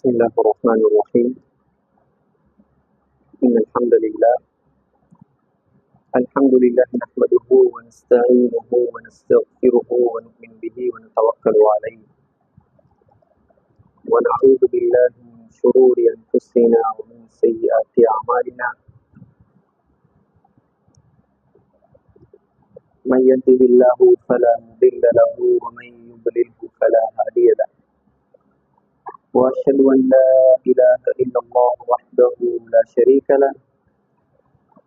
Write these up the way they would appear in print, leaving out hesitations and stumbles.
بسم الله الرحمن الرحيم. إن الحمد لله نحمده ونستعينه ونستغفره ونؤمن به ونتوكل عليه ونعوذ بالله من شرور أنفسنا ومن سيئات أعمالنا. من يهده الله فلا مضل له ومن يضلله فلا هادي له، وأشهد أن لا إله إلا الله وحده لا شريك له،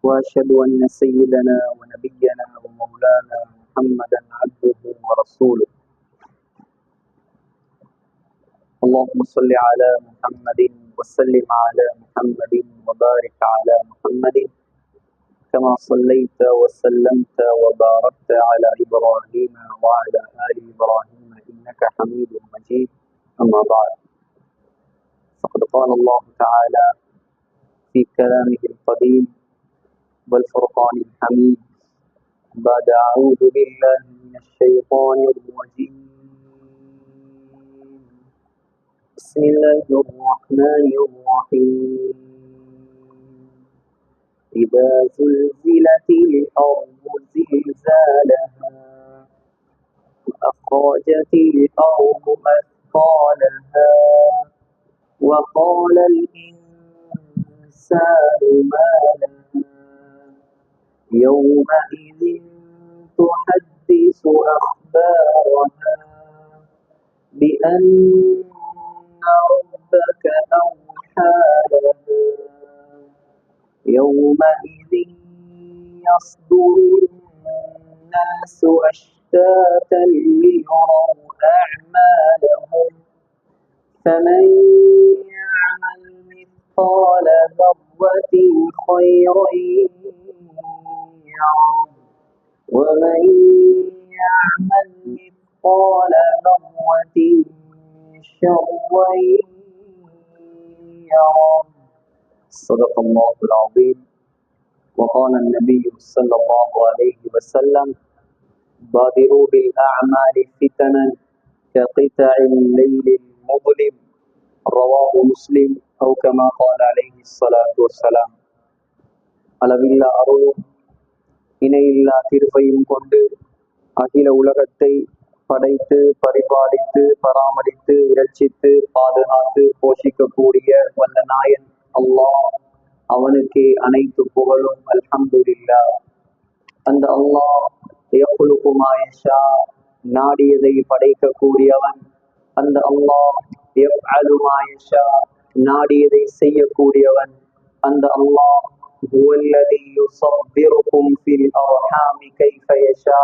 وأشهد أن سيدنا ونبينا ومولانا محمدا عبده ورسوله. اللهم صل على محمد وسلم على محمد وبارك على محمد كما صليت وسلمت وباركت على إبراهيم وعلى آل إبراهيم إنك حميد مجيد. أما بعد، فقد قال الله تعالى في كلامه القديم والفرقان الحميد بعد أعوذ بالله من الشيطان الرجيم. بسم الله الرحمن الرحيم. إذا زلزلت الأرض زلزالها وأخرجت الأرض أثقالها وقال الإنسان ما لها يومئذ تحدث أخبارها بأن ربك أوحى لها يومئذ يصدر الناس أشتاتا ليروا أعمالهم فمن يعمل مثقال ذرة خيرا يره ومن يعمل مثقال ذرة شرا يره. صدق الله العظيم. وقال النبي صلى الله عليه وسلم: بادروا بالأعمال فتنا كقطع الليل المظلم. رواه مسلم أو كما قال عليه الصلاة والسلام. அளவில்லா அருளும் இணையில்லா கிருபையும் கொண்டு அகில உலகத்தை படைத்து பரிபாலித்து பராமரித்து இரட்சித்து பாதுகாத்து போஷிக்கக்கூடிய வல்ல நாயன் அல்லாஹ், அவனுக்கே அனைத்து புகழும். அல்ஹம்துலில்லாஹ். அந்த அல்லாஹ் யஹ்லுகு மா யஷா, நாடியதை படைக்கக்கூடியவன். அந்த அல்லாஹ் யஃஅலு மா யஷா, நாடியதை செய்யக்கூடியவன். அந்த அல்லாஹ் ஹுவல்லதி யுஸவ்விருக்கும் ஃபில் அர்ஹாமி கைஃப யஷா,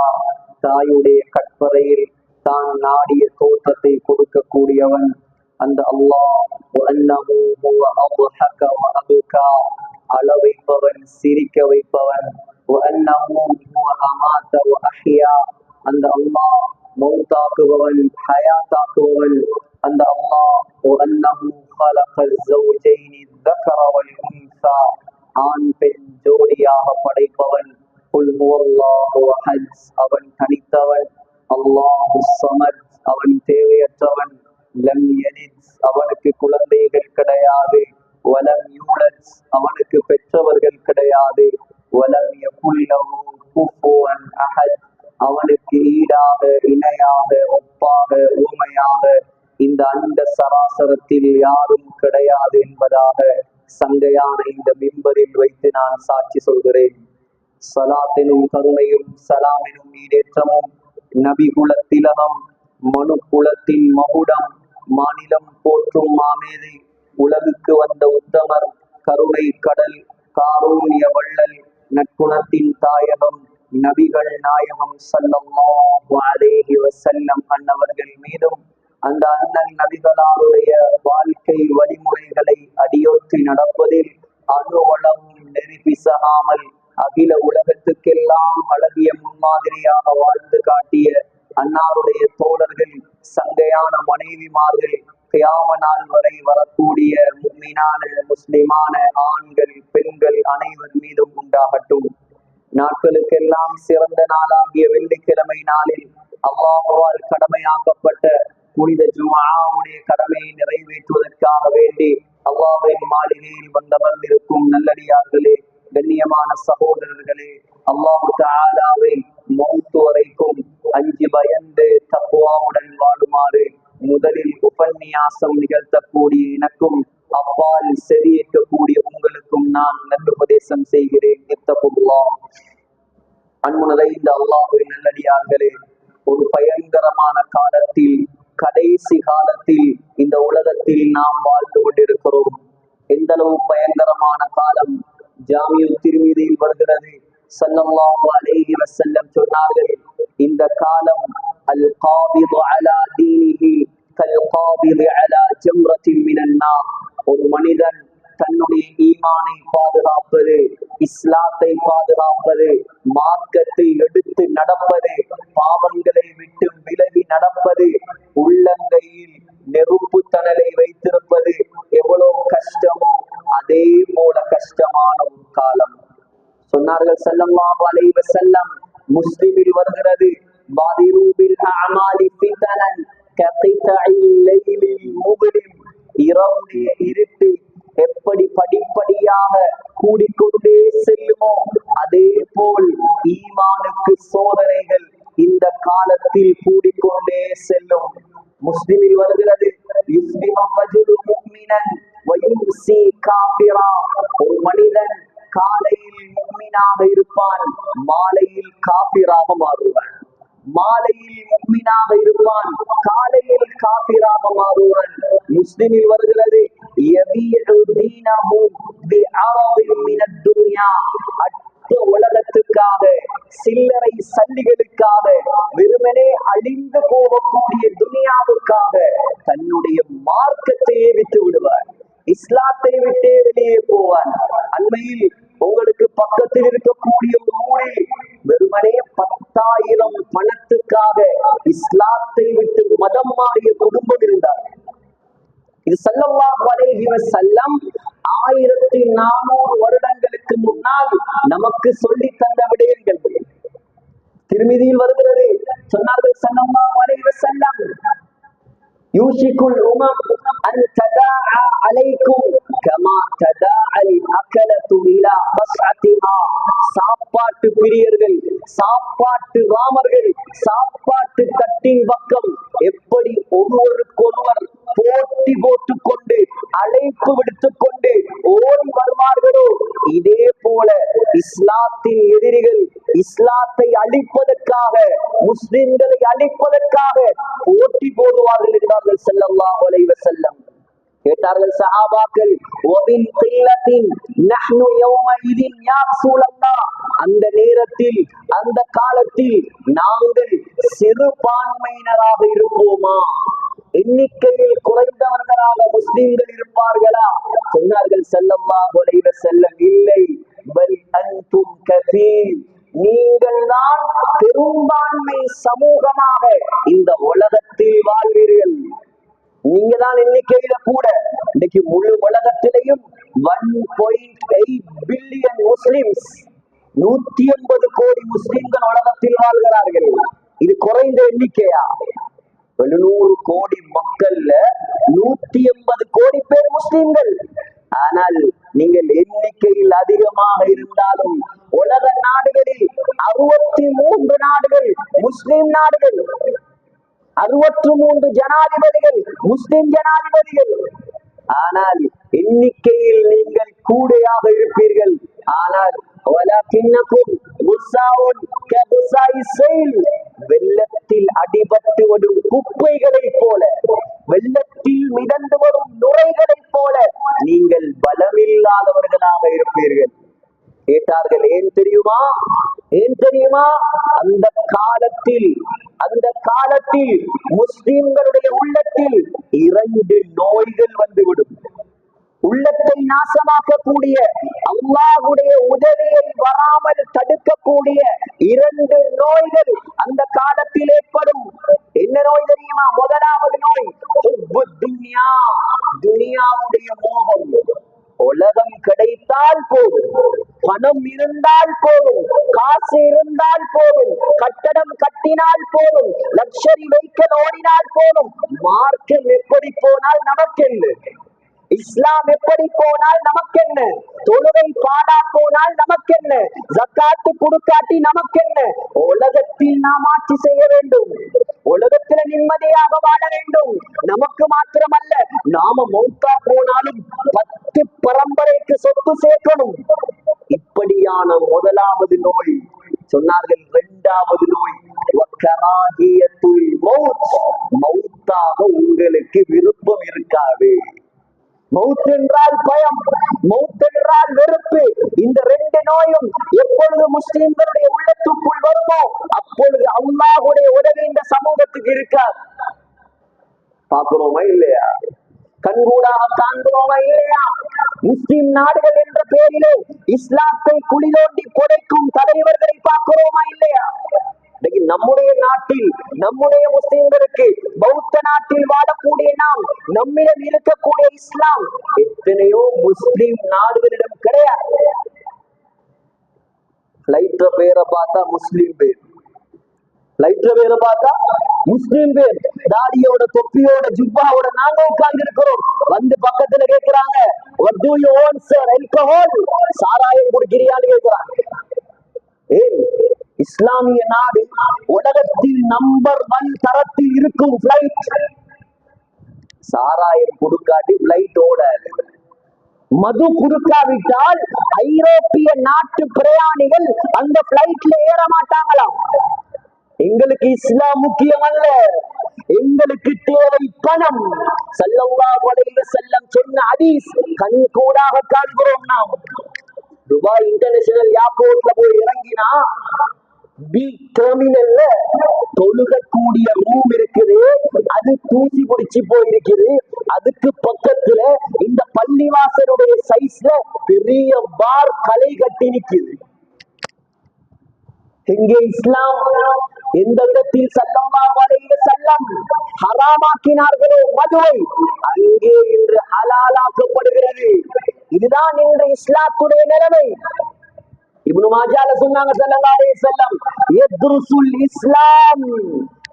தாயுடைய கற்பறையில் தான் நாடிய தோற்றத்தை கொடுக்கக்கூடியவன். அந்த அல்லாஹ் வஅன்னஹு ஹுவ அத்ஹக வ அப்கா, அழ வைப்பவன், சிரிக்க வைப்பவன். வஅன்னஹு ஹுவ அமாத வ அஹ்யா, அந்த அல்லாஹ் மௌத்தாக்குபவன், ஹயாத்தாக்குபவன். அந்த அல்லாஹ் வஅன்னஹு خلق الزوجين الذكر والأنثى, ஆண் பெண் ஜோடியாக படைப்பவன். குல் ஹுவல்லாஹு அஹத், அவன் தனித்தவன். அல்லாஹு ஸமத், அவன் தேவையற்றவன். லம் யலித், அவனுக்கு குழந்தைகள் கிடையாது. வலம் யூலத், அவனுக்கு பெற்றவர்கள் கிடையாது. வலம் யகுல் லஹு குஃபுவன் அஹத், அவனுக்கு ஈடாக, இணையாக, ஒப்பாக, ஊமையாக இந்த அண்ட சராசரத்தில் யாரும் கிடையாது என்பதாக சங்கையான இந்த மிம்பரில் வைத்து நான் சாட்சி சொல்கிறேன். சலாத்தினும் கருணையும் சலாமினும் ஈடேற்றமும் நபி குலத்திலகம், மனு குலத்தின் மகுடம், மாநிலம் போற்றும் மாமேதை, உலகுக்கு வந்த உத்தமர், கருணை கடல், காரூண்ய வள்ளல், நற்குணத்தின் தாயகம், நபிகள் நாயகம் ஸல்லல்லாஹு அலைஹி வஸல்லம் அன்னவர்கள் மீதும் அந்த அண்ணன் நபிகளாருடைய வாழ்க்கை வழிமுறைகளை அடியொற்றி நடப்பதில் அணுவளவும் நெறி பிசகாமல் அகில உலகத்துக்கெல்லாம் அழகிய முன்மாதிரியாக வாழ்ந்து காட்டிய அன்னாருடைய தோழர்கள், சங்கையான மனைவிமார்கள், கியாம நாள் வரை வரக்கூடிய முஃமினான முஸ்லிமான ஆண்கள் பெண்கள் அனைவர் மீதும் உண்டாகட்டும். நாட்களுக்கெல்லாம் சிறந்த நாளாகிய வெள்ளிக்கிழமை நாளில் அல்லாஹ்வால் கடமையாக்கப்பட்ட புனித ஜும்ஆவுடைய கடமையை நிறைவேற்றுவதற்காக வேண்டி அல்லாஹ்வின் மாளிகையில் வந்தமர்ந்திருக்கும் நல்லடியார்களே, கண்ணியமான சகோதரர்களே, அல்லாஹ் தஆலாவை மௌத் வரைக்கும் அஞ்சி பயந்து தக்வாவுடன் வாழுமாறு முதலில் உபன்யாசம் நிகழ்த்தக்கூடிய எனக்கும் அப்பால் செவியேற்கக்கூடிய உங்களுக்கும் நான் நல்லுபதேசம் செய்கிறேன். இத்தகுல்லாஹ். அன்பு நிறைந்த அல்லாஹ்வின் நல்லடியார்களே, ஒரு பயங்கரமான காலத்தில், கடைசி காலத்தில் இந்த உலகத்தில் நாம் வாழ்ந்து கொண்டிருக்கிறோம். எந்த அளவு பயங்கரமான காலம்! ஜாமியு திர்மிதியில் வருகிறது, ஸல்லல்லாஹு அலைஹி வஸல்லம் சொன்னார்கள், இந்த காலம் அல் காபிது அலா தீனிஹி கல் காபிது அலா ஜம்ரத்தின் மினன் நார். ஒரு மனிதன் தன்னுடைய ஈமானை பாதுகாப்பது, இஸ்லாத்தை பாதுகாப்பது, மார்க்கத்தை எடுத்து நடப்பது, பாவங்களை விட்டு விலகி நடப்பது, உள்ளங்கையில் நெருப்பு தணலை வைத்திருப்பது எவ்வளவு கஷ்டமோ அதே போல கஷ்டமான ஒரு காலம். சொன்னார்கள் ஸல்லல்லாஹு அலைஹி வஸல்லம், முஸ்லிமில் வருகிறது, பாதிரு பில் அஅமாலி ஃபிதனன் ககிதஇல் லைலில் முப்லிம். இரவுடைய இருட்டு எப்படி படிப்படியாக கூடிக்கொண்டே செல்லுமோ அதே போல் ஈமானுக்கு சோதனைகள் இந்த காலத்தில் கூடிக்கொண்டே செல்லும். முஸ்லிமில் வருகிறது, ஒரு மனிதன் காலையில் முஃமினாக இருப்பான், மாலையில் காஃபிராக மாறுவான். மாலையில் முஃமினாக இருப்பான், காலையில் காஃபிராக மாறுவான். முஸ்லிமில் வருகிறது, உலகத்துக்காக, சில்லறை சல்லிகளுக்காக, வெறுமனே அழிந்து போகக்கூடிய துனியாவுக்காக தன்னுடைய மார்க்கத்தையே விட்டு விடுவார், இஸ்லாத்தை விட்டே வெளியே போவான். அண்மையில் உங்களுக்கு பக்கத்தில் இருக்கக்கூடிய ஒரு ஊரில் வெறுமனே 10,000 பணத்துக்காக இஸ்லாத்தை விட்டு மதம் மாறிய குடும்பம் இருந்தார். இது ஸல்லல்லாஹு அலைஹி வஸல்லம் 1400 வருடங்களுக்கு முன்னால் நமக்கு சொல்லி தந்த விடயங்கள். திருமிதியில் வருகிறது, சொன்னார்கள் ஸல்லல்லாஹு அலைஹி வஸல்லம், யூஷிகுல் உமம் அன் ததாஅ அலைக்கும் கமா ததாஅல் அகலத்து இலா கஸ்அத்திஹா. சாப்பாட்டு பிரியர்கள், சாப்பாட்டு ராமர்கள், சாப்பாட்டு தட்டின் பக்கம் எப்படி ஒருவருக்கொருவர் போட்டி போட்டுக் கொண்டு அழைப்பு விடுத்துக் கொண்டு ஓடி வருவார்களோ இதே போல இஸ்லாத்தின் எதிரிகள் இஸ்லாத்தை அழிப்பதற்காக, முஸ்லிம்களை அழிப்பதற்காக போட்டி போடுவார்கள் என்றார்கள் ஸல்லல்லாஹு அலைஹி வஸல்லம். கேட்டார்கள் சஹாபாக்கள், வபின் கில்லத்தின் நஹ்னு யௌமஇதின் யா ரசூலல்லாஹ். அந்த நேரத்தில், அந்த காலத்தில் நாங்கள் சிறுபான்மையினராக இருப்போமா? எண்ணிக்கையில் குறைந்தவர்களாக முஸ்லிம்கள் இருப்பார்களா? சொன்னார்கள் ஸல்லல்லாஹு அலைஹி வஸல்லம், இல்லை, பல் அன்தும் கஸீர், நீங்கள் தான் பெரும்பான்மை சமூகமாக இந்த உலகத்தில் வாழ்வீர்கள். நீங்க தான் எண்ணிக்கையில கூட. இன்னைக்கு முழு உலகத்திலையும் 1.8 பில்லியன் முஸ்லிம்ஸ், 180 கோடி முஸ்லிம்கள் உலகத்தில் வாழ்கிறார்கள். இது குறைந்த எண்ணிக்கையா? 700 கோடி மக்கள்ல 180 கோடி பேர் முஸ்லிம்கள். ஆனால் நீங்கள் எண்ணிக்கையில் அதிகமாக இருந்தாலும் உலக நாடுகளில் 63 நாடுகள் முஸ்லிம் நாடுகள், 63 ஜனாதிபதிகள் முஸ்லிம் ஜனாதிபதிகள். ஆனால் எண்ணிக்கையில் நீங்கள் கூடையாக இருப்பீர்கள். ஆனால் வெள்ளத்தில் அடிபட்டு வரும் குப்பைகளை போல, வெள்ளத்தில் மிதந்து வரும் நுரைகளை போல நீங்கள் பலமில்லாதவர்களாக இருப்பீர்கள். கேட்டார்கள், ஏன் தெரியுமா? ஏன் தெரியுமா? அந்த காலத்தில் முஸ்லிம்களுடைய உள்ளத்தில் 2 நோய்கள் வந்துவிடும். உள்ளத்தை நாசமாக்கக்கூடிய, அல்லாஹ்வுடைய உதவியை வராமல் தடுக்கக்கூடிய 2 நோய்கள் அந்த காலத்தில் ஏற்படும். என்ன நோய் தெரியுமா? முதலாவது நோய் துன்யாவுடைய மோகம். உலகம் கிடைத்தால் போதும், பணம் இருந்தால் போதும், காசு இருந்தால் போதும், கட்டடம் கட்டினால் போதும், லக்ஷரி வெஹிக்கிள் ஓடினால் போதும், மார்க்கம் எப்படி போனால் நமக்கென்ன, இஸ்லாம் எப்படி போனால் நமக்கென்ன, தொழுகை பாடா போனால் நமக்கென்ன, ஜக்காத்து கொடுக்காட்டி நமக்கென்ன. உலகத்தில் நாம் ஆட்சி செய்ய வேண்டும், உலகத்துல நிம்மதியாக வாழ வேண்டும். நமக்கு மாத்திரமல்ல, நாம மௌத்தா போனாலும் 10 பரம்பரைக்கு சொத்து சேர்க்கணும். இப்படியான முதலாவது நோய் சொன்னார்கள். இரண்டாவது நோய் மௌத்தாக உங்களுக்கு விருப்பம் இருக்காது. மௌத் என்றால் பயம், மௌத் என்றால் வெறுப்பு. இந்த 2 நோயும் எப்பொழுது முஸ்லிம்களுடைய உள்ளத்துக்குள் வருமோ அப்பொழுது அல்லாஹ்வுடைய உதவி இந்த சமூகத்துக்கு இருக்காது. பார்க்கிறோமா இல்லையா? கண்கூடாக காண்கிறோமா இல்லையா? முஸ்லிம் நாடுகள் என்ற பெயரிலே இஸ்லாத்தை குளிதோண்டி புதைக்கும் தலைவர்களை பார்க்கிறோமா இல்லையா? நம்முடைய நாட்டில் நம்முடைய முஸ்லிம்களுக்கு, பௌத்த நாட்டில் வாழக்கூடிய நாம், நம்மிடம் இருக்கக்கூடிய இஸ்லாம் எத்தனையோ முஸ்லிம் நாடுகளிடம் கிடையாது. லைட்ர பேரை பார்த்தா முஸ்லிம் பேர், லைட்ர பேரை பார்த்தா முஸ்லிம் பேர், தாடியோட தொப்பியோட ஜுப்பாவோட நாங்க உட்கார்ந்து இருக்கிறோம். வந்து பக்கத்துல கேட்கிறாங்க, what do you want sir? alcohol, சாராயம் குடிக்கிறியான்னு கேட்கிறாங்க. இஸ்லாமிய நாடு உலகத்தில் நம்பர் 1 தரத்தில் இருக்கும் பிளைட், சாராயம் கொடுக்காட்டி பிளைட் ஓடாது. மது கொடுக்காவிட்டால் ஐரோப்பிய நாட்டு பிரயாணிகள் அந்த பிளைட்ல ஏற மாட்டாங்களாம். எங்களுக்கு இஸ்லாம் முக்கியம் அல்ல, எங்களுக்கு தேவை பணம். ஸல்லல்லாஹு அலைஹி வஸல்லம் சொன்ன ஹதீஸ் கண் கூடாக காண்கிறோம். நாம் துபாய் இன்டர்நேஷனல் ஏர்போர்ட்ல போய் இறங்கினா பி டெர்மினல்ல தொழுகக்கூடிய ரூம் இருக்குது, அது தூசி பிடிச்சு போயிருக்குது. அதுக்கு பக்கத்துல இந்த பள்ளிவாசலுடைய சைஸ்ல பெரிய பார் களை கட்டி நிக்குது. எங்கே இஸ்லாம்? எந்த இடத்தில் ஸல்லல்லாஹு அலைஹி வஸல்லம் ஹராமாக்கினார்களோ மதுவை, அங்கே இன்று ஹலாலாக்கப்படுகிறது. இதுதான் இன்று இஸ்லாத்துடைய நிலைமை. இப்னு மாஜால சொன்னாங்க ஸல்லல்லாஹு அலைஹி வஸல்லம், யத்ருசுல் இஸ்லாம்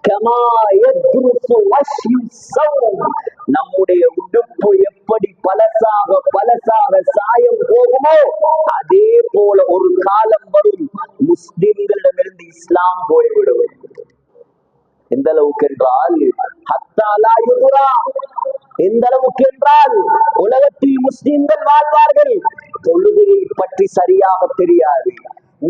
கமா யத்ருசு வஷ்யு ஸௌம். நம்முடைய உடுப்பு எப்படி பலசாக பலசாக சாயம் போகுமோ அதே போல ஒரு காலம் வரும், முஸ்லிம்களிடமிருந்து இஸ்லாம் போய்விடும். எந்த அளவுக்கு என்றால் ஹத்தா லா யுதுரா, எந்த அளவுக்கு என்றால் உலகத்தில் முஸ்லிம்கள் வாழ்வார்கள், தொழுகையை பற்றி சரியாக தெரியாது,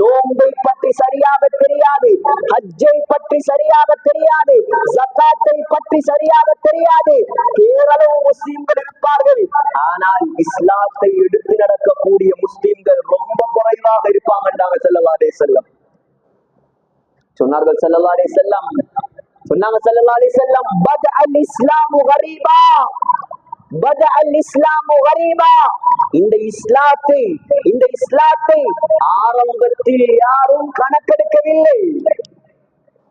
நோன்பை பற்றி சரியாக தெரியாது, ஹஜ்ஜை பற்றி சரியாக தெரியாது, ஜகாத்தை பற்றி சரியாக தெரியாது. பேரளவு முஸ்லிம்கள் இருப்பார்கள், ஆனால் இஸ்லாத்தை எடுத்து நடக்கக்கூடிய முஸ்லிம்கள் ரொம்ப குறைவாக இருப்பாங்க. ஸல்லல்லாஹு அலைஹி வஸல்லம் சொன்னார்கள். ஸல்லல்லாஹு அலைஹி வஸல்லம் சொன்னாங்க. ஸல்லல்லாஹு அலைஹி வஸல்லம், பதஅல் இஸ்லாமு கரீபா, பதஅல் இஸ்லாமு கரீபா. இந்த இஸ்லாத்தை ஆரம்பத்தில் யாரும் கணக்கெடுக்கவில்லை.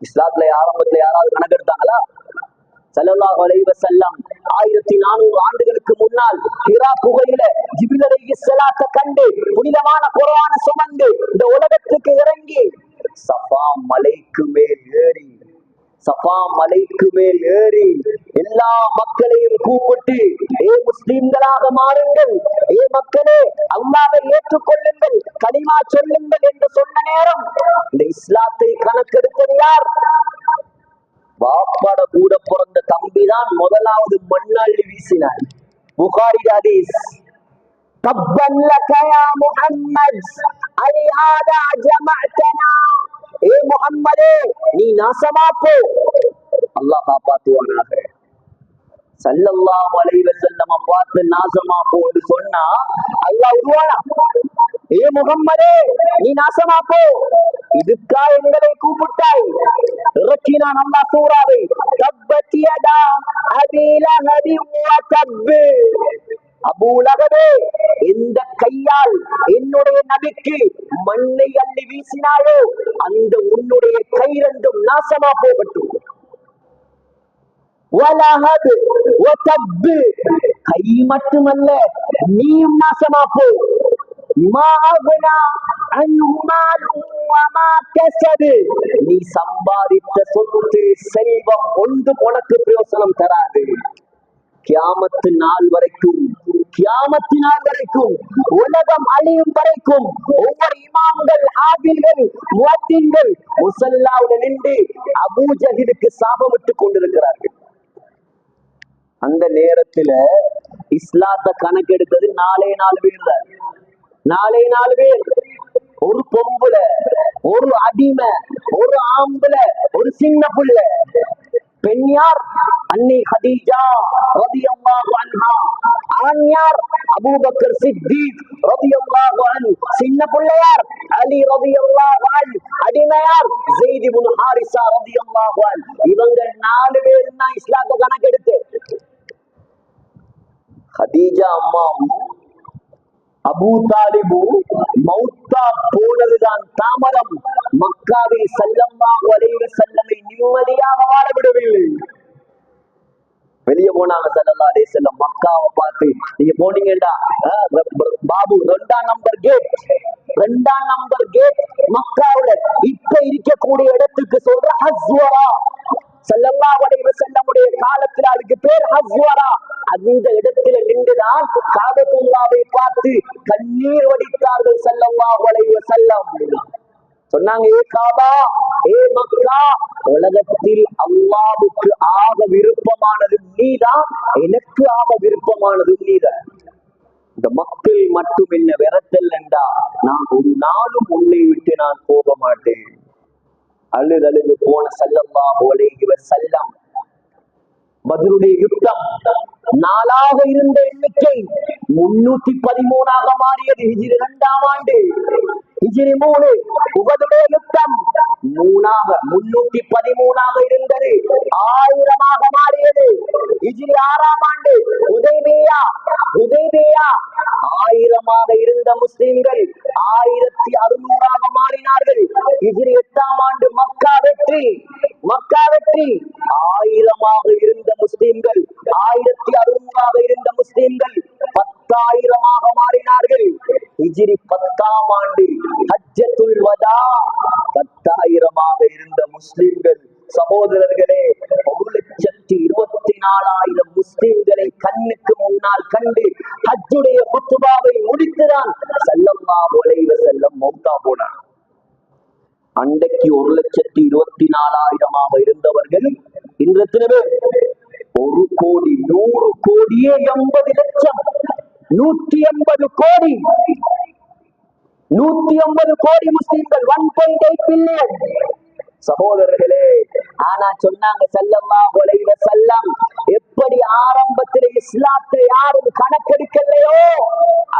இஸ்லாத்துல ஆரம்பத்தில் யாராவது கணக்கெடுத்தாங்களா? ஸல்லல்லாஹு அலைஹி வஸல்லம் 1400 ஆண்டுகளுக்கு முன்னால் ஹிரா குகையில ஜிப்ரீல் அலைஹிஸ்ஸலாத்தை கண்டு புனிதமான குர்ஆனை சுமந்து இந்த உலகத்துக்கு இறங்கி சஃபா மலைக்கு மேல் ஏறி எல்லா மக்களையும் கூப்பிட்டு, ஏ முஸ்லிம்களாக மாறுங்கள், ஏ மக்களே அல்லாஹ்வை ஏற்றுக்கொள்ளுங்கள், கலிமா சொல்லுங்கள் என்று சொன்ன நேரம் இந்த இஸ்லாத்தை கணக்கெடுத்தது யார்? வாப்பாட கூட பிறந்த தம்பிதான் முதலாவது மண்ணாள்ளி வீசினார். புகாரி ஹதீஸ். தப்பன் லக யா முஹம்மத் அலிஹாதா ஜமஅதனா. ஏ முஹம்மதே, நீ நாசமா போ, அல்லாஹ் காப்பாத்துவானாக. ஸல்லல்லாஹு அலைஹி வஸல்லம் பார்த்து நாசமா போன்னு சொன்னா அல்லாஹ் உருவானா? ஏ முஹம்மதே, நீ நாசமா போ, இதுக்கா எங்களை கூப்பிட்டாய்? இறக்கினான் அல்லாஹ் சூராவை. தப்பத் யதா அபீ லஹபி வ தப். அபூ லஹபே, எந்த கையால் என்னுடைய நபிக்கு மண்ணை அள்ளி வீசினாயோ அந்த உன்னுடைய கை ரெண்டும் நாசமா போகட்டும். வலஹப் வ தப், கை மட்டுமல்ல நீயும் நாசமா போ. மா அக்னா நீ சம்பாதித்த சொத்து செல்வம் ஒன்று உனக்கு பிரயோசனம் தராது. கியாமத்து நாள் வரைக்கும், கியாமத்து நாள் வரைக்கும், உலகம் அழியும் வரைக்கும் ஒவ்வொரு இமாம்கள், ஆபில்கள், முஅத்தின்கள் முஸல்லாவுல நின்று அபூ ஜஹிலுக்கு சாபமிட்டு கொண்டிருக்கிறார்கள். அந்த நேரத்துல இஸ்லாத்தை கணக்கெடுத்தது 4 பேர் தான். 4 பேர். ஒரு பொம்புல, ஒரு அடிமை, ஒரு ஆம்பளை, ஒரு சின்ன புள்ள. பெண் யார்? அன்னி ஹதீஜா ரலியல்லாஹு அன்ஹா. ஆண் யார்? அபூபக்கர் சித்தீக் ரலியல்லாஹு அன்ஹு. சின்ன புள்ள யார்? அலி ரலியல்லாஹு அன்ஹு. அடிமை யார்? ஸைத் இப்னு ஹாரிஸா ரலியல்லாஹு அன்ஹு. இவங்க 4 பேர் தான் இஸ்லாத்தை கணக்கெடுத்து. ஹதீஜா அம்மாவும் அபூ தாலிபு மௌத்தா போனதுதான் தாமதம். மக்காவில் ஸல்லல்லாஹு அலைஹி வஸல்லம் நிம்மதியாக வாழ விடவில்லை. வெளியே போனாங்க ஸல்லல்லாஹு அலைஹி வஸல்லம். மக்காவை பார்த்து நீங்க போனீங்கடா பாபு 2ஆம் நம்பர் கேட், 2ஆம் நம்பர் கேட் மக்காவுல இப்ப இருக்கக்கூடிய இடத்துக்கு சொல்ற ஹஸ்வரா. ஸல்லல்லாஹு அலைஹி வஸல்லமுடைய காலத்துல அதுக்கு பேர் ஹஸ்வரா. அந்த இடத்துல நின்றுதான் காபத்துல்லாவை பார்த்து கண்ணீர் வடித்தார்கள் ஸல்லல்லாஹு அலைஹி வஸல்லம். சொன்னாங்க, ஏ காபா, ஏ மக்கா, உலகத்தில் அல்லாஹ்வுக்கு ஆக விருப்பமானது நீதான், எனக்கு ஆக விருப்பமானது நீதான். இந்த மக்கள் மட்டும் என்ன விரட்டல் என்றா நான் ஒரு நாளும் உன்னை விட்டு நான் போக மாட்டேன். அழுது போன ஸல்லல்லாஹு அலைஹி வஸல்லம் பத்ருடைய யுத்தம் 4ஆக இருந்த எண்ணிக்கை 313ஆக மாறியது. ஹிஜ்ரி 2ஆம் ஆண்டு, ஹிஜ்ரி 3. உஹதுடைய யுத்தம் 313ஆக இருந்தது, 1000ஆக மாறியது. ஹிஜ்ரி 6ஆம் ஆண்டு ஹுதைபியா 1000ஆக இருந்த முஸ்லிம்கள் 1600ஆக மாறினார்கள். ஹிஜ்ரி 8ஆம் ஆண்டு மக்கா வெற்றி 1000ஆக இருந்த முஸ்லிம்கள் 1600ஆக இருந்த முஸ்லிம்கள் 10,000ஆக மாறினார்கள். ஹிஜ்ரி 10ஆம் ஆண்டு ஹஜ்ஜத்துல் வதா 10,000ஆக இருந்த முஸ்லிம்கள். சகோதரர்களே, 1,24,000 முஸ்லிம்களை கண்ணுக்கு முன்னால் கண்டு ஹஜ்ஜுடைய குத்துபாவை முடித்துதான் ஸல்லல்லாஹு அலைஹி வஸல்லம் மௌத்தா போனார். அன்றைக்கு 1,24,000ஆக இருந்தவர்கள் இன்று எத்தனை பேர்? 1 கோடி, 100 கோடியே 80 லட்சம், 180 கோடி, 180 கோடி முஸ்லிம்கள், 1.8 பில்லியன். சகோதரர்களே, ஆனா சொன்னாங்க ஸல்லல்லாஹு அலைஹி வஸல்லம், எப்படி ஆரம்பத்தில் இஸ்லாத்தை யாரும் கணக்கெடுக்கலையோ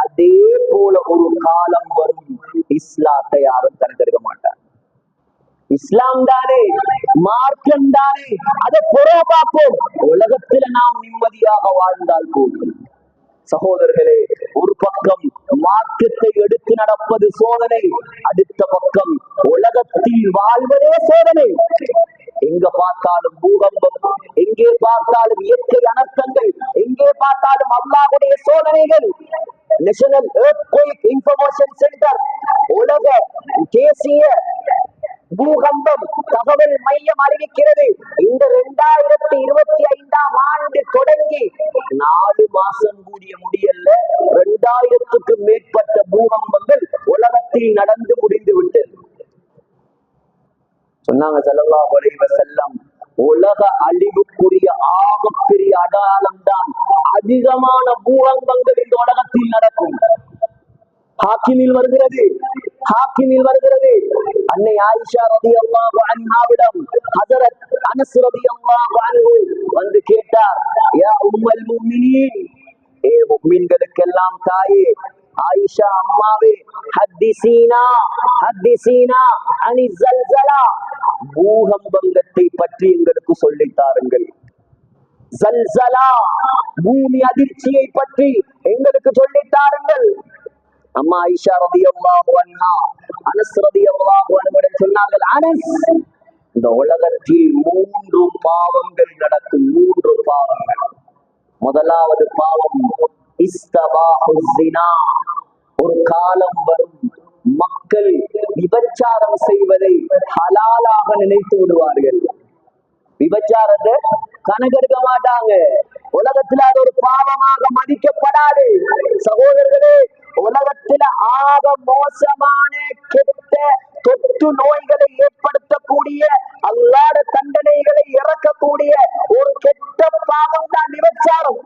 அதே போல ஒரு காலம் வரும், இஸ்லாத்தை யாரும் கணக்கெடுக்க மாட்டார். இஸ்லாம் தானே, மார்க்கம் தானே, அதை புறா பார்ப்போம். உலகத்துல நாம் நிம்மதியாக வாழ்ந்தால் போதும். சகோதரர்களே, ஒரு பக்கம் மார்க்கத்தை எடுத்து நடப்பது சோதனை, அடுத்த பக்கம் உலகத்தில் வாழ்வதே சோதனை. எங்க பார்த்தாலும் பூகம்பம், எங்கே பார்த்தாலும் இயற்கை அனர்த்தங்கள், எங்கே பார்த்தாலும் அல்லாஹ்வுடைய சோதனைகள். நேஷனல் எர்த்குவேக் இன்ஃபர்மேஷன் சென்டர், உலக தேசிய பூகம்பம் தகவல் மையம் அறிவிக்கிறது, இந்த 2025ஆம் ஆண்டு தொடங்கி 4 மாசம் கூடிய முடியல 2000க்கும் மேற்பட்ட பூகம்பங்கள் உலகத்தில் நடந்து முடிந்து விட்டது. சொன்னாங்க ஸல்லல்லாஹு அலைஹி வஸல்லம், உலக அழிவுக்குரிய ஆகப்பெரிய அடையாளம் தான் அதிகமான பூகம்பங்கள் இந்த உலகத்தில் நடக்கும். ஹாக்கிமில் வருகிறது, அன்னை ஆயிஷா ரலியல்லாஹு அன்ஹாவிடம் ஹஜரத் அனஸ் ரலியல்லாஹு அன்ஹு வந்து கேட்டார், யா உம்முல் முஃமினீன், ஏ முஃமின்களுக்கெல்லாம் தாயே ஆயிஷா அம்மாவே, ஹத்திசீனா அனி ஸல்ஸலா, பூகம்பத்தை பற்றி எங்களுக்கு சொல்லித் தாருங்கள். ஸல்ஸலா, பூமி அதிர்ச்சியை பற்றி எங்களுக்கு சொல்லித் தாருங்கள். அம்மா ஆயிஷா ரலியல்லாஹு அன்ஹா அனஸ் ரலியல்லாஹு அன்ஹு சொன்னார்கள், அனஸ், இந்த உலகத்தில் 3 பாவங்கள் நடக்கும், 3 பாவங்கள். முதலாவது பாவம் இஸ்தபாஹு ஸினா. ஒரு காலம் வரும் மக்கள் விபச்சாரம் செய்வதை ஹலாலாக நினைத்து விடுவார்கள். விபச்சாரத்தை கணக்கெடுக்க மாட்டாங்க. உலகத்துல அது ஒரு பாவமாக மதிக்கப்படாது. சகோதரர்களே, உலகத்துல ஆக மோசமான கெட்ட தொற்று நோய்களை ஏற்படுத்தக்கூடிய அல்லாத தண்டனைகளை இறக்கக்கூடிய ஒரு கெட்ட பாவம் தான் விபச்சாரம்.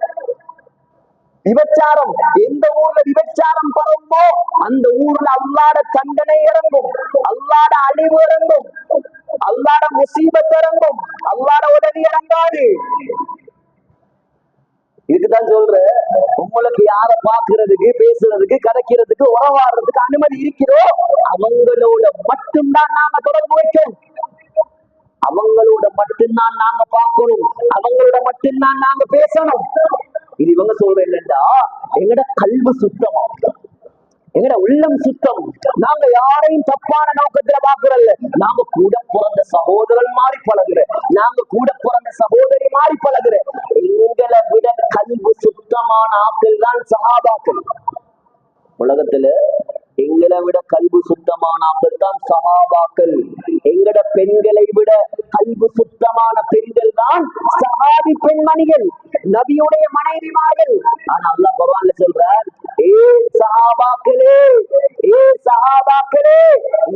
விபச்சாரம் எந்த ஊர்ல விபச்சாரம் பரவுமோ அந்த ஊர்ல அல்லாத தண்டனை இறங்கும், அல்லாத அழிவு இறங்கும், அல்லாத முசீபத் இறங்கும், அல்லாத உதவி இறங்காது. இதுக்குதான் சொல்ற, உங்களுக்கு யார பாக்குறதுக்கு, பேசுறதுக்கு, கதைக்கிறதுக்கு, உறவாடுறதுக்கு அனுமதி இருக்கிறோ அவங்களோட மட்டும்தான் நாங்க தொடர்பு வைக்கணும். அவங்களோட மட்டும்தான் நாங்க பார்க்கணும், அவங்களோட மட்டும்தான் நாங்க பேசணும். இது இவங்க சொல்ற என்னன்னா, எங்கட கல்வி சுத்தமா, எங்கட உள்ளம் சுத்தம். நாங்க யாரையும் தப்பான நோக்கத்துல பாக்குறல்ல. நாங்க கூட பிறந்த சகோதரன் மாதிரி பழகுற, நாங்க கூட பிறந்த சகோதரி மாதிரி பழகுற. எங்களை விட கல்வி சுத்தமான ஆக்கள் தான் சஹாபாக்கள். உலகத்துல எங்களை விட கல்வி சுத்தமான ஆக்கள் தான் சஹாபாக்கள். எங்கட பெண்களை விட கல்வி சுத்தமான பெண்கள் தான் சஹாபி பெண்மணிகள், நபியுடைய மனைவிமார்கள். ஆனா அல்லாஹ் குர்ஆன்ல சொல்றார், ஏ சஹாபாக்களே, ஏ சஹாபாக்களே,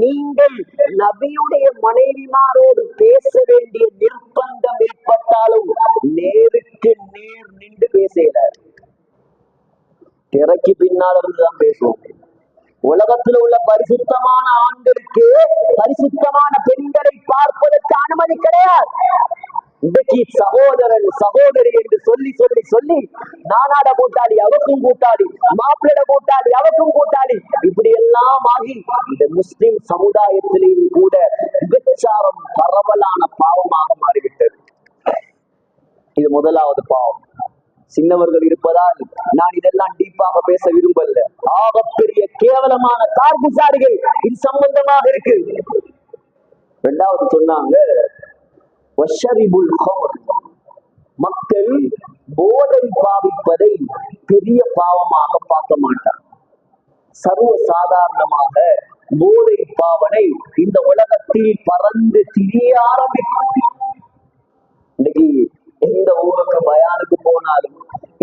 நீங்கள் நபியுடைய மனைவிமாரோடு பேச வேண்டிய நிர்பந்தம் ஏற்பட்டாலும் நேருக்கு நேர் நின்று பேசுகிறார். திரைக்கு பின்னால் இருந்துதான் பேசுவோம். உலகத்தில் உள்ள பரிசுத்தமான ஆண்களுக்கு பரிசுத்தமான பெண்களை பார்ப்பதற்கு அனுமதி கிடையாது. இன்றைக்கு சகோதரன் சகோதரி என்று சொல்லி சொல்லி சொல்லி நானாட கூட்டாளி அவக்கும் கூட்டாளி, மாப்பிளட கூட்டாளி அவக்கும் கூட்டாளி, இப்படி எல்லாம் ஆகி இந்த முஸ்லிம் சமுதாயத்திலேயும் கூட விபச்சாரம் பரவலான பாவமாக மாறிவிட்டது. இது முதலாவது பாவம். சின்னவர்கள் இருப்பதால் நான் இதெல்லாம் டீப்பாக பேச விரும்பல. ஆகப்பெரிய கேவலமான கார்குசாரிகள் இது சம்பந்தமாக இருக்கு. இரண்டாவது சொன்னாங்க, மக்கள் போதை பாவிப்பதை பெரிய பாவமாக பார்க்க மாட்டார். சர்வ சாதாரணமாக போதை பாவனை இந்த உலகத்தில் பறந்து திரிய ஆரம்பிக்கும். இன்னைக்கு எந்த ஊருக்கு பயானுக்கு போனாலும்,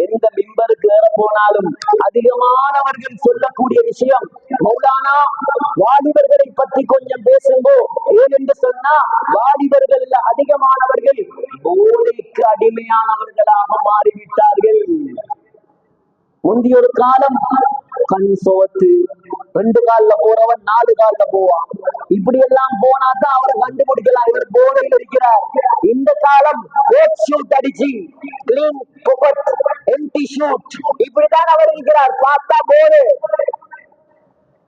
எந்த மிம்பருக்கு ஏற போனாலும் அதிகமானவர்கள் சொல்லக்கூடிய விஷயம், மௌலானா வாலிபர்களை பற்றி கொஞ்சம் பேசுங்கோ. ஏனென்று சொன்னா வாலிபர்கள் அதிகமானவர்கள் போதைக்கு அடிமையானவர்களாக மாறிவிட்டார்கள். முந்தைய ஒரு காலம் கண் சோத்து, 2 கால்ல போறவன் 4 கால்ல போவான். இப்படி எல்லாம் போனாதான் அவரை கண்டுபிடிக்கலாம், இவர் போதையில் இருக்கிறார். இந்த காலம் கோட் ஷூட் அடிச்சு, கிளீன் பாக்கெட், எம்டி ஷூட், இப்படித்தான் அவர் இருக்கிறார். பார்த்தா போதை.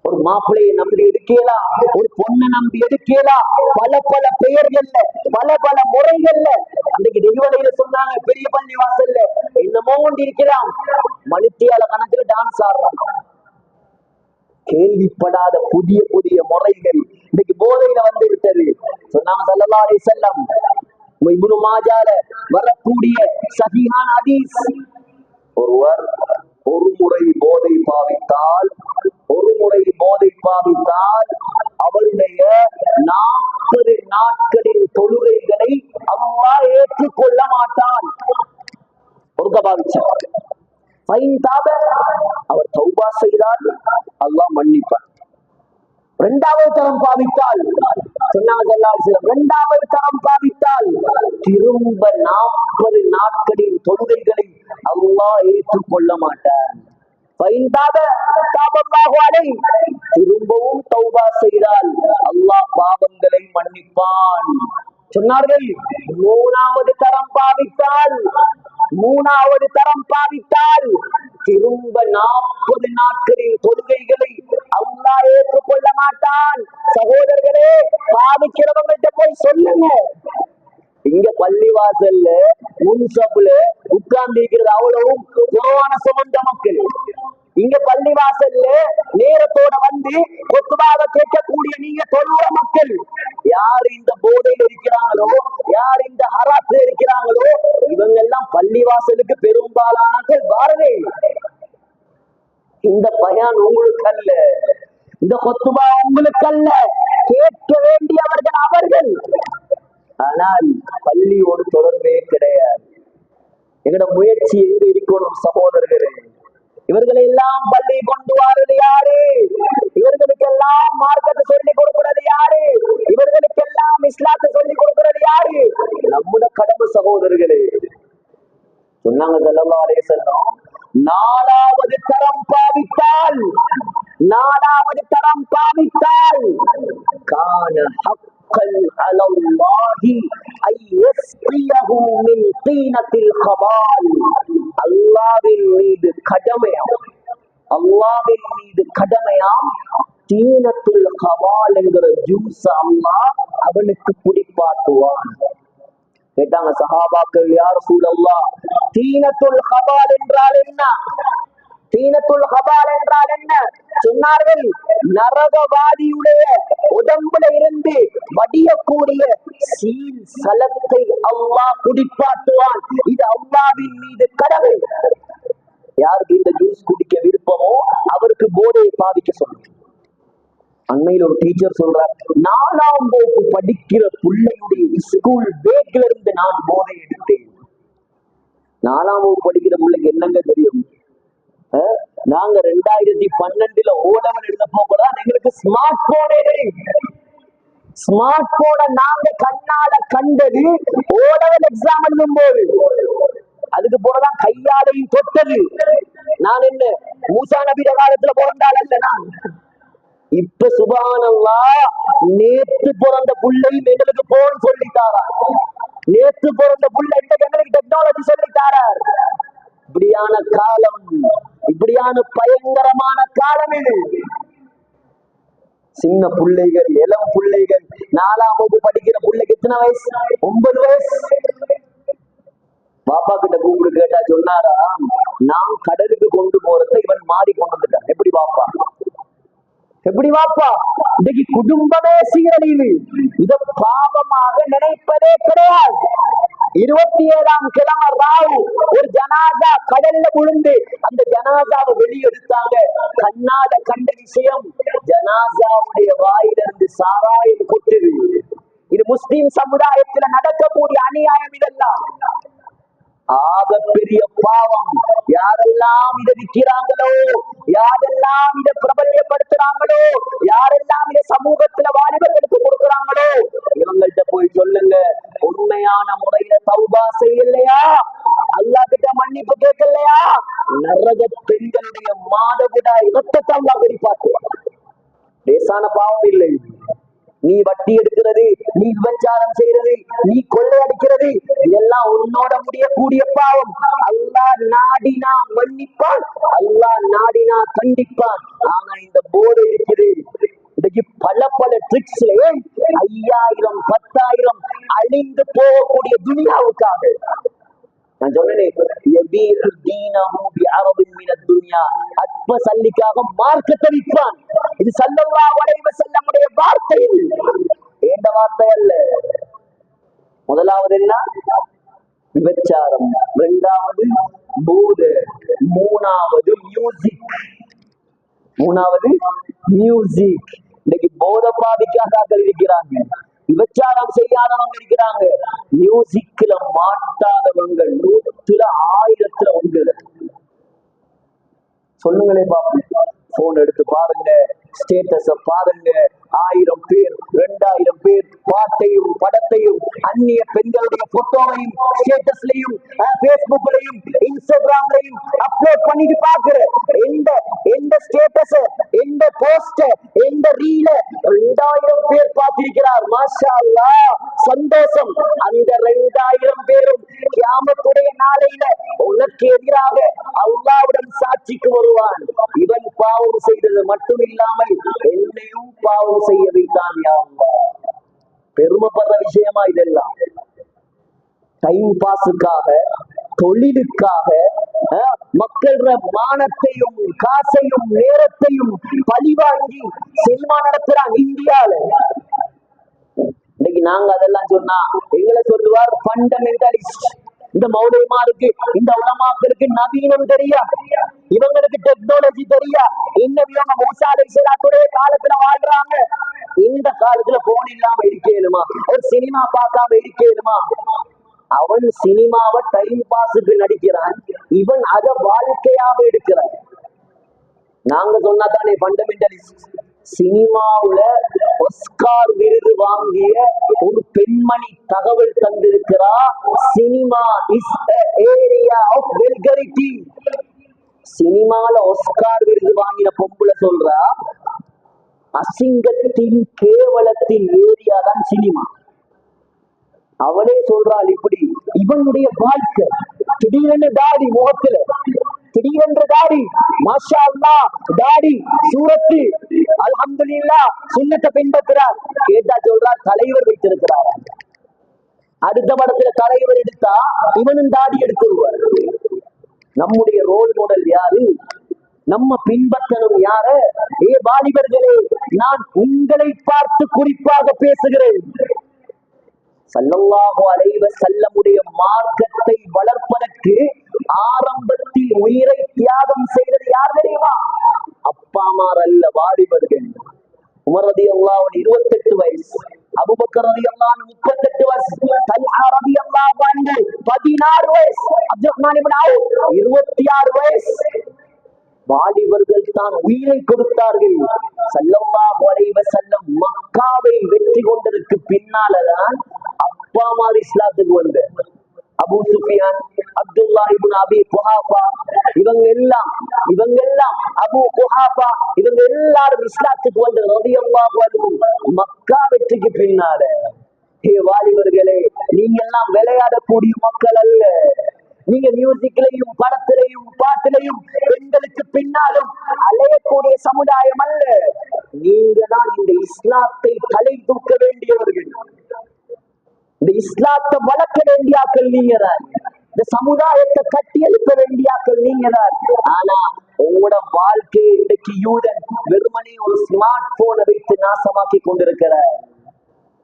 ஒரு மாப்பிள்ளையை நம்பி எடுக்கலாம், ஒரு பொண்ணை நம்பி எடுக்கலாம், பல பல பெயர்கள்ல, பல பல முறைகள்ல. அன்றைக்கு நெய்வலையில சொன்னாங்க, பெரிய பள்ளி வாசல்ல என்னமோ ஒன்று இருக்கலாம், மணித்தியால கணக்குல டான்ஸ் ஆடுறாங்க. கேள்விப்படாத புதிய புதிய முறைகள் இன்னைக்கு போதையில வந்து விட்டது. சொன்னாங்க ஸல்லல்லாஹு அலைஹி வஸல்லம், இப்னு மாஜால வரக்கூடிய சஹீஹான ஹதீஸ், ஒருவர் ஒரு முறை போதை பாவித்தால், ஒரு முறை போதை பாவித்தால் அவருடைய 40 நாட்களின் தொழுகைகளை அல்லாஹ் ஏற்றுக்கொள்ள மாட்டான். ஒருக்க பாவிச்சார், அவர் தௌபா செய்தால் அல்லாஹ் மன்னிப்பான். 2வது தரம் பாவித்தால், சொன்னாங்க 2வது தரம் பாவித்தால் திரும்ப 40 நாட்களின் தொழுகைகளை அல்லாஹ் ஏற்றுக்கொள்ள மாட்டான். திரும்பவும் தௌபா செய்தால் அல்லாஹ் பாவங்களை மன்னிப்பான். சொன்னார்கள், 3வது தரம் பாவித்தால், 3வது தரம் பாவித்தால் திரும்ப 40 நாட்களின் தொழுகைகளை அல்லாஹ் ஏற்றுக்கொள்ள மாட்டான். சகோதரர்களே, பாவிக்கிறவங்கள்ட்ட போய் சொல்லுங்க. இங்க பள்ளிவாசல்ல முன்சப்புல உட்கார்ந்து இருக்கிறது அவ்வளவும் குர்ஆன சுமந்த மக்கள். இங்க பள்ளிவாசல்ல நேரத்தோட வந்து கொத்துபாக கேட்கக்கூடிய நீங்க தொழுற மக்கள். யார் இந்த போதையில் இருக்கிறாங்களோ, யார் இந்த ஹராத்துல இருக்கிறாங்களோ, இவங்க எல்லாம் பள்ளிவாசலுக்கு பெரும்பாலானவர்கள் வரவே. இந்த பயான் உங்களுக்கு அல்ல, இந்த கொத்துபா உங்களுக்கு அல்ல, கேட்க வேண்டியவர்கள் அவர்கள். ஆனால் பள்ளியோடு தொடர்பே கிடையாது. எங்கட முயற்சி எங்க இருக்கணும் சகோதரர்களே? இவர்களை எல்லாம் பள்ளி கொண்டு வாருது யாரு? இவர்களுக்கெல்லாம் மார்க்கத்தை சொல்லிக் கொடுக்கிறது யாரு? இவர்களுக்கெல்லாம் இஸ்லாத்தை சொல்லிக் கொடுக்கிறது யாரு? நம்முடைய கடமை சகோதரர்களே. சொன்னாங்க ஸல்லல்லாஹு அலைஹி வஸல்லம், நாலாவது தரம் பாவித்தால் கான ஹக்கல் அலல்லாஹி ஐயஸ்கியஹு மின் தீனத்தில் கபால். அல்லாஹ்வின் மீது கடமையாம் தீனத்துல் கபால் என்கிற ஜூஸ் அல்லாஹ் அவனுக்கு குடிப்பாட்டுவான். கேட்டாங்க சஹாபாக்கள், யா ரசூலல்லாஹ், தீனத்துல் கபால் என்றால் என்ன? தீனத்துல் கபால் என்றால் என்ன? சொன்னார்கள், நரகவாதியுடைய உடம்புல இருந்து வடியக்கூடிய சீல் சலத்தை அல்லாஹ் குடிப்பாட்டுவான். இது அல்லாஹ்வின் மீது கடமை. யாருக்கு இந்த ஜூஸ் குடிக்க விருப்பமோ அவருக்கு போதையை பாவிக்க சொல்லுங்க. அண்மையில் ஒரு டீச்சர் சொல்றார், 4ஆம் வகுப்பு படிக்கிற பிள்ளையுடைய ஸ்கூல் பேக்ல இருந்து நான் போதை எடுத்தேன். 4ஆம் வகுப்பு படிக்கிற பிள்ளைக்கு என்னங்க தெரியும்? நாங்க 2012 ஓலவல் எழுதப்போ கூட எங்களுக்கு ஸ்மார்ட் போனே தெரியும். ஸ்மார்ட் போனை நாங்க கண்ணால கண்டது ஓலவல் எக்ஸாம் எழுதும் போது. அதுக்கு போறதான் கையாலையும் தொட்டது. நான் என்ன மூசா நபிட காலத்துல பிறந்தால் அல்ல நான். இப்ப சுப்ஹானல்லாஹ், நேத்து பிறந்த புள்ளையும் எங்களுக்கு போன் சொல்லித்தாரா. நேத்து பிறந்த புள்ள எங்களுக்கு டெக்னாலஜி சொல்லித்தாரார். இப்படியான காலம், இப்படியான பயங்கரமான காலம் இது. சின்ன பிள்ளைகள், இளம் பிள்ளைகள், 4ஆம் வகுப்பு படிக்கிற பிள்ளைக்கு எத்தனை வயசு? 9 வயசு. பாப்பா கிட்ட கூப்பிடு கேட்டா சொன்னாரா, நான் கடலுக்கு கொண்டு போறத இவன் மாறி கொண்டு வந்துட்டான். எப்படி பாப்பா? இன்னைக்கு குடும்பமே சீரழிவு. இத பாவமாக நினைப்பதே கிடையாது. 27ஆம் கிழமை ராவு ஒரு ஜனாசா கடல்ல விழுந்து அந்த ஜனாசாவை வெளியெடுத்தாங்க. கண்ணால கண்ட விஷயம், ஜனாசாவுடைய வாயிலிருந்து சாராயம் கொட்டுது. இது முஸ்லிம் சமுதாயத்துல நடக்கக்கூடிய அநியாயம். இதெல்லாம் ஆக பெரிய பாவம். யாரெல்லாம் இதை விற்கிறாங்களோ, யாரெல்லாம் இதை பிரபல்யப்படுத்துறாங்களோ, யாரெல்லாம் இதை சமூகத்துல வாலிபர்களுக்கு கொடுக்குறாங்களோ, இவங்கள்ட்ட போய் சொல்லுங்க, உண்மையான முறையில தௌபா செய்யலையா, அல்லாஹ் கிட்ட மன்னிப்பு கேட்கலையா, நரக பெண்களுடைய மாதவிடாய் இரத்தத்தை அல்லாஹ் வெளிப்பாட்டுவான். லேசான பாவம் இல்லை. நீ வட்டி எடுக்கிறது, நீ விபச்சாரம் செய்யறது, நீ கொள்ளையடிக்கிறது, இதெல்லாம் உன்னோட முடியக்கூடிய பாவம். அல்லாஹ் நாடினா மன்னிப்பான், அல்லாஹ் நாடினா கண்டிப்பான். ஆனா இந்த போதை இருக்குது. இன்னைக்கு பல ட்ரிக்ஸ்ல 5000 10,000 அழிந்து போகக்கூடிய துனியாவுக்காக நான் சொன்னேன், அற்ப சல்லிக்காக மார்க்கத்தை விற்பான். இது ஸல்லல்லாஹு அலைஹி வஸல்லம் வார்த்தை. இது ஏண்ட வார்த்தை அல்ல. முதலாவது என்ன? விபச்சாரம். 2வது போதை. 3வது மியூசிக். இன்னைக்கு போதை பாதிக்காக இருக்கிறாங்க, விபச்சாரம் செய்யாதவங்க இருக்கிறாங்க, மியூசிக்ல மாட்டாதவங்க 100ல 1000ல 1. சொல்லுங்களே பாப்போம். போன் எடுத்து பாருங்க, ஸ்டேட்டஸ பாருங்க. 1000 பேர் 2000 பேர் பாட்டையும் படத்தையும் அந்நிய பெண்களுடைய போட்டோவையும் ஸ்டேட்டஸ்லயும் பேஸ்புக்லயும் இன்ஸ்டாகிராம்லயும் அப்லோட் பண்ணிட்டு பாக்குற. எந்த ஸ்டேட்டஸ், எந்த போஸ்ட், எந்த ரீல 2000 பேர் பார்த்திருக்கிறார். மாஷா அல்லாஹ், சந்தோஷம். அந்த 2000 பேரும் கியாமத்துடைய நாளையில உனக்கு எதிராக அல்லாஹ்வுடன் சாட்சிக்கு வருவான். இவன் பாவம் செய்தது மட்டும் இல்லாமல் என்னையும் பாவம் செய்ய வைத்தான். யா அல்லாஹ், பெருமைப்படுற விஷயமா இதெல்லாம்? டைம் பாஸுக்காக, தொழிலுக்காக, மக்கள் மானத்தையும் காசையும் நேரத்தையும் பழிவாங்கி சினிமா நடத்துறான் இந்தியால. இன்னைக்கு நாங்க அதெல்லாம் சொன்னா எங்களை சொல்லுவார் ஃபண்டமெண்டலிஸ்ட். இந்த மௌலிமாருக்கு, இந்த உலமாக்களுக்கு நவீனம் தெரியா, இவங்களுக்கு டெக்னாலஜி டெக்னாலஜி தெரியா. இன்னும் இவங்க மூசா அலைஹிஸ்ஸலாத்துடைய காலத்துல வாழ்றாங்க. இந்த காலத்துல போன் இல்லாம இருக்கேனுமா? ஒரு சினிமா பார்க்காம இருக்கேனுமா? அவன் சினிமாவை டைம் பாஸுக்கு நடிக்கிறான், இவன் அத வாழ்க்கையாக எடுக்கிறான். நாங்க சொன்னாதானே ஃபண்டமெண்டலிஸ்ட். சினிமாவுல ஒஸ்கார் விருது வாங்கிய ஒரு பெண்மணி தகவல் தந்திருக்கிறா, சினிமா இஸ் ஏரியா ஆஃப் வெல்கரிட்டி. சினிமால ஒஸ்கார் விருது வாங்கின பொம்புல சொல்றா, அசிங்கத்தின் கேவலத்தின் ஏரியா தான் சினிமா. அவளே சொல்றாள் இப்படி. இவனுடைய வாழ்க்கை திடீரென்று தாடி முகத்துல, திடீரென்று தாடி, மாஷா அல்லாஹ் தாடி, சூரத்து, அல்ஹம்துலில்லாஹ் சுன்னத்தை பின்பற்றுறார். கேட்டா சொல்றார் தலைவர் வைத்திருக்கிறார். அடுத்த படத்துல தலைவர் எடுத்தா இவனும் தாடி எடுத்துருவார். நம்முடைய ரோல் மாடல் யாரு? நம்ம பின்பற்றணும் யார? வாலிபர்களே, நான் உங்களை பார்த்து குறிப்பாக பேசுகிறேன். ஸல்லல்லாஹு அலைஹி வஸல்லமுடைய மார்க்கத்தை வளர்ப்பதற்கு ஆரம்பத்தில் உயிரை தியாகம் செய்தது யார் தெரியுமா? அப்பாமார் அல்ல, வாலிபர்கள். உமர் ரலியல்லாஹு அன்ஹு 28 வயசு, அபூபக்கர் ரலியல்லாஹு அன்ஹு 38 வயசு, தல்ஹா ரலியல்லாஹு அன்ஹு 16 வயசு, அப்துர்ரஹ்மான் இப்னு அவுஃப் 26 வயசு. வாலிபர்கள் தான் உயிரை கொடுத்தார்கள். ஸல்லல்லாஹு அலைஹி வஸல்லம் மக்காவை வெற்றி கொண்டதற்கு பின்னாலதான் அப்பா மாதிரி இஸ்லாத்துக்கு வந்த அபூ சுஃபியான், அப்துல்லாஹ் இப்னு அபீ குஹாஃபா, இவங்க எல்லாம் அபூ குஹாஃபா, இவங்க எல்லாரும் இஸ்லாத்துக்கு வந்த ரலியல்லாஹு அன்ஹு மக்கா வெற்றிக்கு பின்னால. வாலிபர்களே, நீங்க எல்லாம் விளையாடக்கூடிய மக்கள் அல்ல. நீங்க மியூசிக்லையும் படத்திலையும் பாட்டிலையும் பெண்களுக்கு பின்னாலும் அலையக்கூடிய சமுதாயம் அல்ல. நீங்க தான் இந்த இஸ்லாத்தை தலை தூக்க வேண்டியவர்கள். இந்த இஸ்லாத்தை வளர்க்க வேண்டியாக்கள் நீங்க தான். இந்த சமுதாயத்தை கட்டி எழுப்ப வேண்டியாக்கள் நீங்க தான். ஆனா உங்களோட வாழ்க்கையை இன்றைக்கு யூதன் வெறுமனே ஒரு ஸ்மார்ட் போனை வைத்து நாசமாக்கி கொண்டிருக்கிறார்.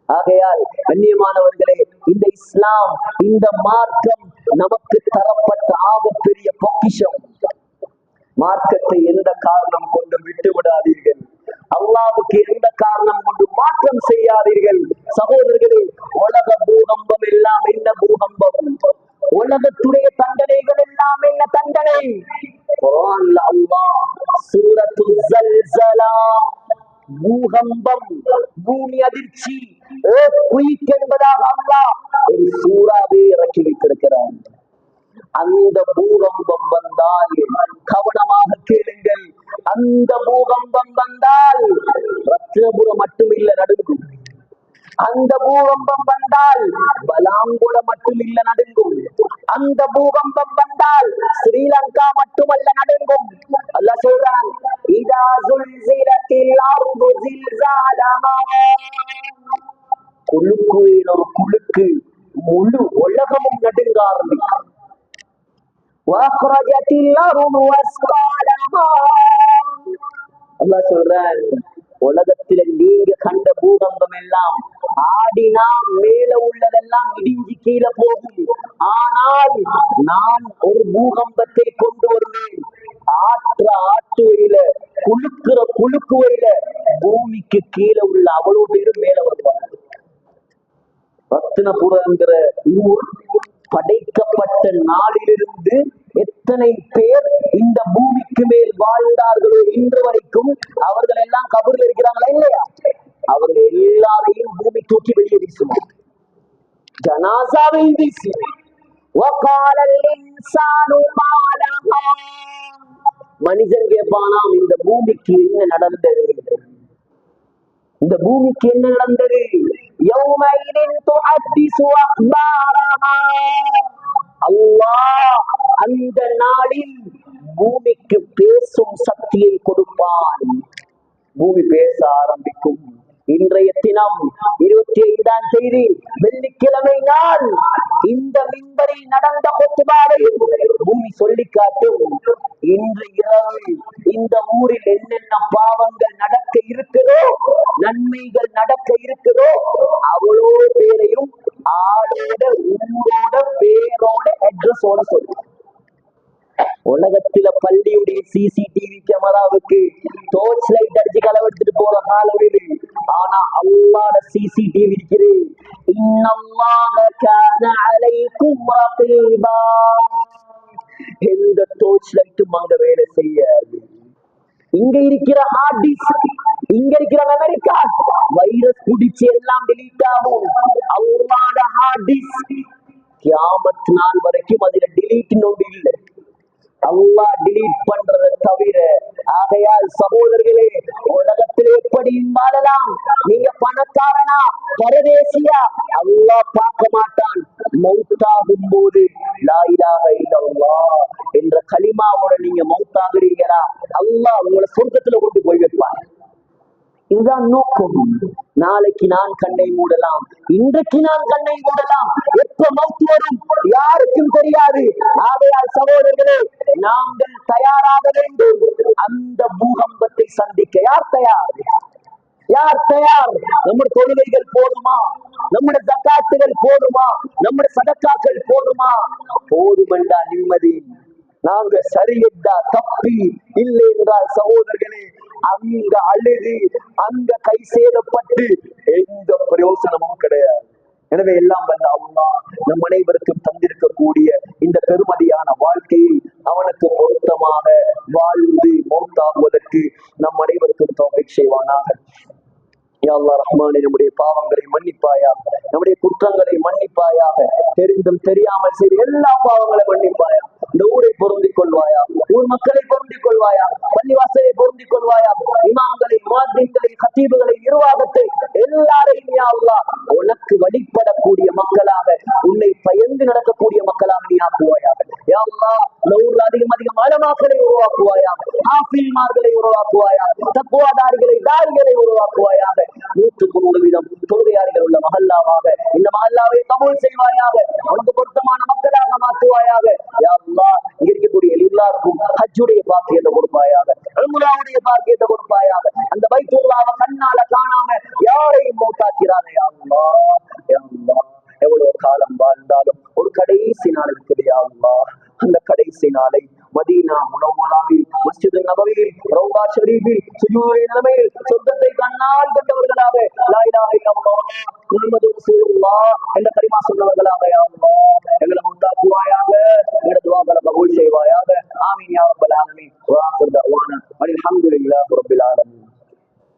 ஆகையால் கண்ணியமானவர்களே, இந்த இஸ்லாம், இந்த மார்க்கம் நமக்கு தரப்பட்ட ஆகப்பெரிய பொக்கிஷம். மார்க்கத்தை எந்த காரணம் கொண்டு விட்டு விடாதீர்கள். அல்லாஹ்வுக்கு எந்த காரணம் கொண்டு மாற்றம் செய்யாதீர்கள். சகோதரர்களே, உலக பூகம்பம் எல்லாம் என்ன பூகம்பம்? உலகத்துடைய தண்டனைகள் எல்லாம் என்ன தண்டனை? குர்ஆன்ல அல்லாஹ் சூரத்து ஸல்ஸலா, பூகம்பம், பூமி அதிர்ச்சி, குயிக் என்பதாக அல்லாஹ் ஒரு சூறாவே இறக்கி வைத்திருக்கிறார். அந்த பூகம்பம் வந்தால் கவனமாக கேளுங்கள். அந்த பூகம்பம் வந்தால் ரத்னபுரம் மட்டுமில்ல நடுங்கும். அந்த பூகம்பம் வந்தால் பலாங்கொட மட்டுமில்ல நடுங்கும். அந்த பூகம்பம் வந்தால் ஸ்ரீலங்கா மட்டுமல்ல நடுங்கும். அல்லாஹ் சொல்றான், இதா ஸுல்ஸிலத்தில் அர்து ஸில்ஸாலஹா, குலுக்குவேன் ஒரு குலுக்கு, முழு உலகமும் நடுங்க ஆரம்பிக்கும். வஅக்ரஜத்தில் அர்து அஸ்காலஹா, அல்லாஹ் சொல்றான், உலகத்தில நீங்க கண்ட பூகம்பம் எல்லாம் ஆடினா மேல உள்ளதெல்லாம் இடிஞ்சு கீழே போகும். ஆனால் நான் ஒரு பூகம்பத்தை கொண்டு வருவேன். ஆட்டுவையில, குலுக்குவையில பூமிக்கு கீழே உள்ள அவ்வளவு பேரும் மேல வருவாங்க. ரத்தினபுரங்கிற ஊர் படைக்கப்பட்ட நாளிலிருந்து எத்தனை பேர் இந்த பூமிக்கு மேல் வாழ்ந்தார்களோ இன்று வரைக்கும் அவர்கள் எல்லாம் கபூர்ல இருக்கிறாங்களா இல்லையா? அவங்க எல்லாரையும் பூமி தூக்கி வெளியே வீசும், ஜனாசாவை வீசும். மனிதன் கேட்பானாம், இந்த பூமிக்கு என்ன நடந்தது? இந்த பூமிக்கு என்ன நடந்தது? அல்லாஹ் அந்த நாளில் பூமிக்கு பேசும் சக்தியை கொடுப்பான். பூமி பேச ஆரம்பிக்கும். இன்றைய தினம் 25ஆம் தேதி வெள்ளிக்கிழமை நாள் இந்த மிம்பரில் நடந்த குத்பாவையும் பூமி சொல்லி காட்டும். இன்று இரவு இந்த ஊரில் என்னென்ன பாவங்கள் நடக்க இருக்குதோ, நன்மைகள் நடக்க இருக்குதோ, அவ்வளோ பேரையும் ஆளோட, ஊரோட, பேரோட, அட்ரஸோட சொல்லும். உலகத்தில பள்ளியுடைய சிசிடிவி கேமராவுக்கு டோர்ச் லைட் அடிச்சு களவெடுத்துட்டு போற காலம் இது. ஆனா அல்லாஹ்ட சிசிடிவி இருக்குது. இன்னல்லாஹ கான அலைக்கும் ரகீபா. எந்த டோர்ச் லைட்டும் அங்க வேலை செய்யாது. இங்க இருக்கிற ஹார்ட் டிஸ்க், இங்க இருக்கிற மெமரி கார்டு, வைரஸ் குடிச்சு எல்லாம் டெலீட் ஆகும். அல்லாஹ்ட ஹார்ட் டிஸ்க் கியாமத் நாள் வரைக்கும் அதுல டெலீட் நோடு இல்லை. அல்லாஹ் டிலீட் பண்றதை தவிர. ஆகையால் சகோதரர்களே, உலகத்தில் எப்படியும் வாழலாம். நீங்க பணக்காரனா பரதேசியா அல்லாஹ் பார்க்க மாட்டான். மௌத்தாகும் போது லா இலாஹ இல்லல்லாஹ் என்ற கலிமாவோட நீங்க மௌத்தாகிறீங்களா, அல்லாஹ் உங்களை சொர்க்கத்துல கொண்டு போய் வைப்பார். இதுதான் நோக்கம். நாளைக்கு நான் கண்ணை மூடலாம், இன்றைக்கு நான் கண்ணை மூடலாம். எப்ப மௌத் வரும் யாருக்கும் தெரியாது. ஆகையால் சகோதரர்களே, நாங்கள் தயாராக வேண்டும். அந்த பூகம்பத்தை சந்திக்க யார் தயார்? யார் தயார்? நம்முடைய தொழுகைகள் போதுமா? நம்முடைய ஜக்காத்துகள் போதுமா? நம்முடைய சதக்காக்கள் போதுமா? போதும் என்றால் நிம்மதி. நாங்க சரி என்றால் தப்பி, இல்லை என்றால் சகோதரர்களே அங்க அழுது அங்க கை சேதப்பட்டு எந்த பிரயோசனமும் கிடையாது. எனவே எல்லாம் வல்ல அல்லாஹ் நம் அனைவருக்கும் தந்திருக்கக்கூடிய இந்த பெருமதியான வாழ்க்கையை அவனுக்கு பொருத்தமாக வாழ்ந்து மௌத்தாகுவதற்கு நம் அனைவருக்கும் தௌஃபீக் செய்வானாக. யா அல்லாஹ் ரஹ்மானே, நம்முடைய பாவங்களை மன்னிப்பாயாக, நம்முடைய குற்றங்களை மன்னிப்பாயாக, தெரிந்தும் தெரியாமல் செய்த எல்லா பாவங்களை மன்னிப்பாயா. இந்த ஊரை பொருந்திக் கொள்வாயா, ஊர் மக்களை பொருந்திக் கொள்வாயா, பள்ளிவாசலை பொருந்திக் கொள்வாயா, இமாம்களை, முஅத்தின்களை, கத்தீபுகளை, நிர்வாகத்தை எல்லாரையும் யா அல்லாஹ் உனக்கு வழிபடக்கூடிய மக்களாக, உன்னை பயந்து நடக்கக்கூடிய மக்களாக நீ ஆக்குவாயாக. யா அல்லாஹ் இந்த ஊர்ல அதிகம் அதிகம் அலமாக்களை உருவாக்குவாயா, ஹாஃபில்மார்களை உருவாக்குவாயா, தக்வாதாரிகளை, தாரிகளை உருவாக்குவாயாக. 100% தொழுகையாளிகள் உள்ள மஹல்லாவாக இந்த மஹல்லாவை கபூல் செய்வாயாக. உனக்கு பொருத்தமான மக்களாக மாற்றுவாயாக. யா அல்லாஹ் இங்க இருக்கக்கூடிய எல்லாருக்கும் ஹஜ்ஜுடைய பாக்கியத்தை கொடுப்பாயாக, உம்ராவுடைய பாக்கியத்தை கொடுப்பாயாக. அந்த பைத்துல்லாஹ்வை கண்ணால காணாம யாரையும் மௌத்தாக்கிறானே யா அல்லாஹ். யா அல்லாஹ் எவ்வளவு காலம் வாழ்ந்தாலும் ஒரு கடைசி நாள் இருக்குது யா அல்லாஹ். அந்த கடைசி நாளை மதீனா முனவ்வராவில், மஸ்ஜித் நபவியில், ரௌதா ஷரீஃபில் சுஜூதுடைய நிலைமையில் சொர்க்கத்தை கண்ணால் கண்டவர்களாக, லா இலாஹ இல்லல்லாஹ் முஹம்மது ரசூலுல்லாஹ் என்ற கலிமா சொன்னவர்களாக யா அல்லாஹ்